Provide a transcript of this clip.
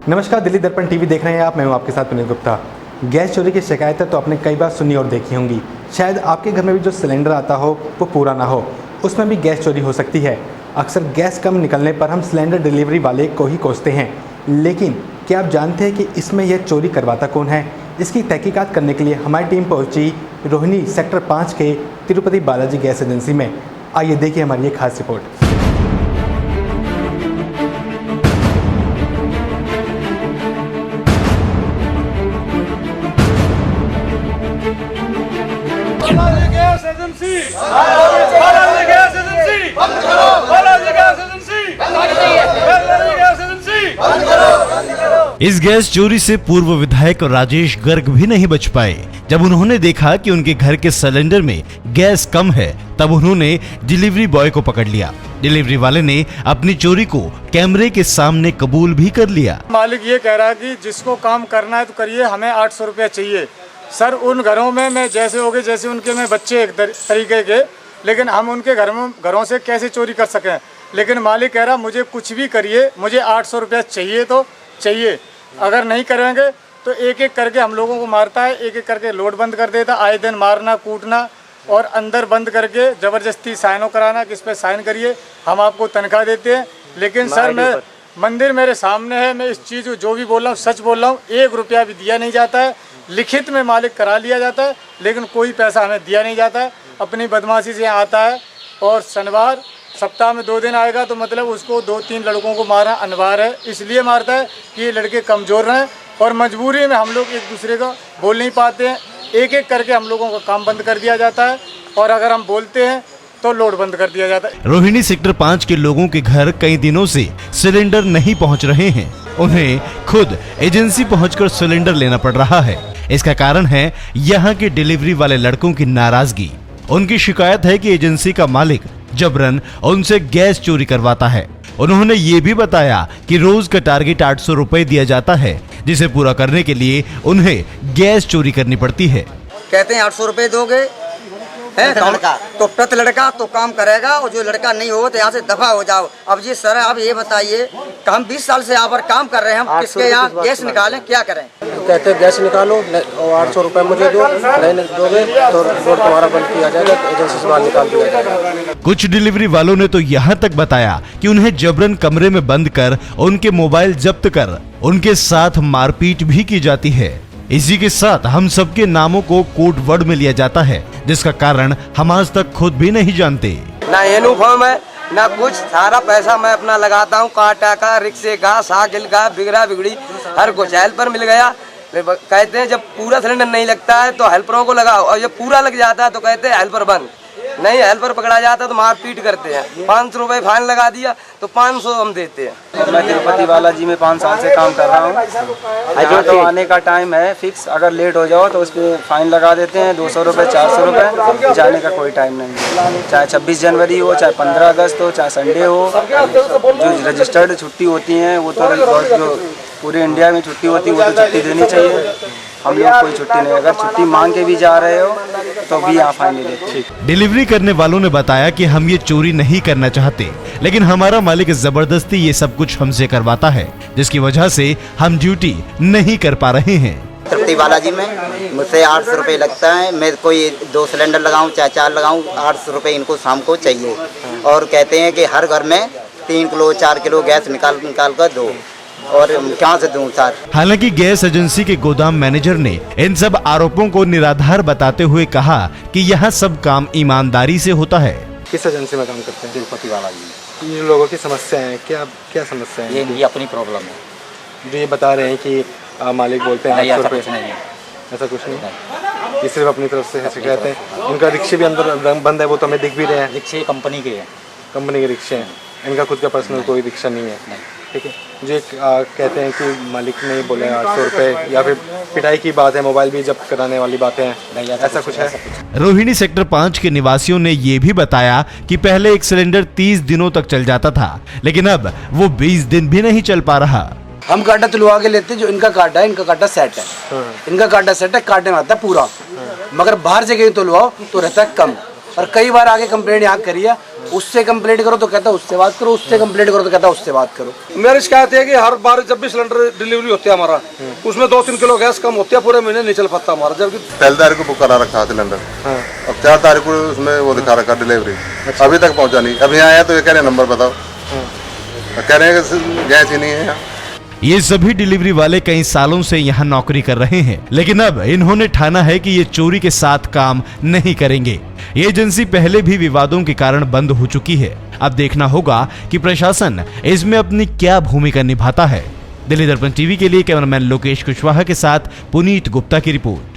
नमस्कार, दिल्ली दर्पण टीवी देख रहे हैं आप। मैं हूं आपके साथ पुनीत गुप्ता। गैस चोरी की शिकायतें तो आपने कई बार सुनी और देखी होंगी। शायद आपके घर में भी जो सिलेंडर आता हो वो पूरा ना हो, उसमें भी गैस चोरी हो सकती है। अक्सर गैस कम निकलने पर हम सिलेंडर डिलीवरी वाले को ही कोसते हैं, लेकिन क्या आप जानते हैं कि इसमें यह चोरी करवाता कौन है? इसकी तहकीकात करने के लिए हमारी टीम पहुंची रोहिणी सेक्टर 5 के तिरुपति बालाजी गैस एजेंसी में। आइए देखिए हमारी ये खास report. Balaji gas agency, Balaji gas agency, Balaji gas agency, Balaji gas agency. इस गैस चोरी से पूर्व विधायक राजेश गर्ग भी नहीं बच पाए। जब उन्होंने देखा कि उनके घर के सिलेंडर में गैस कम है, तब उन्होंने डिलीवरी बॉय को पकड़ लिया। डिलीवरी वाले ने अपनी चोरी को कैमरे के सामने कबूल भी कर लिया। मालिक ये कह रहा है कि जिसको काम करना है तो करिए, हमें 800 रुपया चाहिए। सर, उन घरों में मैं जैसे हो गए, जैसे उनके में बच्चे एक तरीके के, लेकिन हम उनके घरों से कैसे चोरी कर सकें? लेकिन मालिक कह रहा मुझे कुछ भी करिए, मुझे 800 रुपया चाहिए तो चाहिए। अगर नहीं करेंगे तो एक एक करके हम लोगों को मारता है, एक एक करके लोड बंद कर देता, आए दिन मारना कूटना और अंदर बंद करके ज़बरदस्ती साइनों कराना कि इस पर साइन करिए, हम आपको तनख्वाह देते हैं। लेकिन सर, मैं मंदिर मेरे सामने है, मैं इस चीज़ को जो भी बोल रहा हूँ सच बोल रहा हूँ। 1 रुपया भी दिया नहीं जाता है, लिखित में मालिक करा लिया जाता है, लेकिन कोई पैसा हमें दिया नहीं जाता है। अपनी बदमाशी से आता है और शनिवार सप्ताह में 2 दिन आएगा तो मतलब उसको 2-3 लड़कों को मारना अनिवार्य है। इसलिए मारता है कि ये लड़के कमज़ोर हैं और मजबूरी में हम लोग एक दूसरे का बोल नहीं पाते हैं। एक एक करके हम लोगों का काम बंद कर दिया जाता है और अगर हम बोलते हैं तो लोड बंद कर दिया जाता है। रोहिणी सेक्टर 5 के लोगों के घर कई दिनों से सिलेंडर नहीं पहुंच रहे हैं। उन्हें खुद एजेंसी पहुंचकर सिलेंडर लेना पड़ रहा है। इसका कारण है यहाँ के डिलीवरी वाले लड़कों की नाराजगी। उनकी शिकायत है कि एजेंसी का मालिक जबरन उनसे गैस चोरी करवाता है। उन्होंने ये भी बताया कि रोज का टारगेट 800 रुपए दिया जाता है, जिसे पूरा करने के लिए उन्हें गैस चोरी करनी पड़ती है। कहते हैं 800 रुपए दोगे तो प्रति लड़का तो काम करेगा, और जो लड़का नहीं हो तो यहाँ से दफा हो जाओ। अब जी सर, आप ये बताइए कि हम 20 साल से यहाँ पर काम कर रहे हैं, हम किसके यहाँ गैस निकालें, क्या करें? कहते हैं गैस निकालो और 800 रुपए मुझे दो, नहीं दोगे तो रोड तुम्हारा बंद किया जाएगा, एजेंसी से बाहर निकाल दिया जाएगा। कुछ डिलीवरी वालों ने तो यहाँ तक बताया कि उन्हें जबरन कमरे में बंद कर उनके मोबाइल जब्त कर उनके साथ मारपीट भी की जाती है। इसी के साथ हम सबके नामों को कोड वर्ड में लिया जाता है, जिसका कारण हम आज तक खुद भी नहीं जानते। ना यूनिफॉर्म है ना कुछ, सारा पैसा मैं अपना लगाता हूँ, कांटा का, रिक्शे का, साइकिल का, बिगड़ा बिगड़ी हर कुछ हेल्पर मिल गया। कहते हैं जब पूरा सिलेंडर नहीं लगता है तो हेल्परों को लगाओ, और जब पूरा लग जाता है तो कहते हैं हेल्पर बंद। नहीं, हेल्पर पकड़ा जाता तो मारपीट करते हैं। 500 रुपए फाइन लगा दिया तो 500 हम देते हैं। मैं तिरुपति बालाजी में 5 साल से काम कर रहा हूँ। यहाँ तो आने का टाइम है फिक्स, अगर लेट हो जाओ तो उस पर फाइन लगा देते हैं 200 रुपए, 400 रुपए। जाने का कोई टाइम नहीं है, चाहे 26 जनवरी हो, चाहे 15 अगस्त हो, चाहे संडे हो। जो रजिस्टर्ड छुट्टी होती हैं वो तो जो पूरे इंडिया में छुट्टी होती है वो तो छुट्टी देनी चाहिए। हम लोग कोई छुट्टी नहीं, अगर छुट्टी मांग के भी जा रहे हो तो भी यहाँ फाइन नहीं देते। डिलीवरी करने वालों ने बताया कि हम ये चोरी नहीं करना चाहते, लेकिन हमारा मालिक जबरदस्ती ये सब कुछ हमसे करवाता है, जिसकी वजह से हम ड्यूटी नहीं कर पा रहे हैं। तिरुपति बालाजी में मुझसे 800 रुपये लगता है। मैं कोई 2 सिलेंडर लगाऊं चाहे 4 लगाऊं, 800 रुपये इनको शाम को चाहिए। और कहते हैं कि हर घर में 3 किलो 4 किलो गैस निकाल कर दो, और कहाँ से दूं सर? हालांकि गैस एजेंसी के गोदाम मैनेजर ने इन सब आरोपों को निराधार बताते हुए कहा कि यहाँ सब काम ईमानदारी से होता है। किस एजेंसी में काम करते हैं? तिरुपति बालाजी। ये लोगों की समस्याएं हैं, क्या समस्या है? ये अपनी प्रॉब्लम है जो ये बता रहे हैं कि मालिक बोलते हैं 800 रुपये। नहीं है, ऐसा कुछ नहीं, ये सिर्फ अपनी तरफ से शिकायत है। उनका रिक्शे भी अंदर बंद है, वो तो हमें दिख भी रहे हैं। रिक्शे कंपनी के हैं, कंपनी के रिक्शे हैं, इनका खुद का पर्सनल कोई रिक्शा नहीं है। ठीक है, जो कहते हैं कि मालिक ने बोले 800 रुपये, या फिर पिटाई की बात है, मोबाइल भी जब्त कराने वाली बातें हैं, ऐसा कुछ है? रोहिणी सेक्टर 5 के निवासियों ने ये भी बताया कि पहले एक सिलेंडर 30 दिनों तक चल जाता था, लेकिन अब वो 20 दिन भी नहीं चल पा रहा। हम कांटा तुलवा के लेते हैं, जो इनका कांटा है, इनका कांटा सेट है। इनका कांटा सेट है, कांटे में आता है पूरा। मगर बाहर से कहीं तुलवाओ तो रहता है कम। और कई बार आगे कंप्लेंट यहाँ करी है, उससे कंप्लेंट करो तो कहता उससे बात करो, उससे कंप्लेंट करो तो कहता उससे बात करो। मेरी शिकायत है कि हर बार जब भी सिलेंडर डिलीवरी होती है हमारा, उसमें 2-3 किलो गैस कम होती है, पूरे महीने नहीं चल पाता हमारा। जबकि पहली तारीख को बुक करा रखा है सिलेंडर, अब 4 तारीख को उसमें वो दिखा रखा डिलीवरी, अभी तक पहुंचा नहीं। अब यहाँ आया तो ये कह रहे नंबर बताओ, कह रहे हैं कि गैस ही नहीं है यहाँ। ये सभी डिलीवरी वाले कई सालों से यहाँ नौकरी कर रहे हैं, लेकिन अब इन्होंने ठाना है कि ये चोरी के साथ काम नहीं करेंगे। ये एजेंसी पहले भी विवादों के कारण बंद हो चुकी है। अब देखना होगा कि प्रशासन इसमें अपनी क्या भूमिका निभाता है। दिल्ली दर्पण टीवी के लिए कैमरामैन लोकेश कुशवाहा के साथ पुनीत गुप्ता की रिपोर्ट।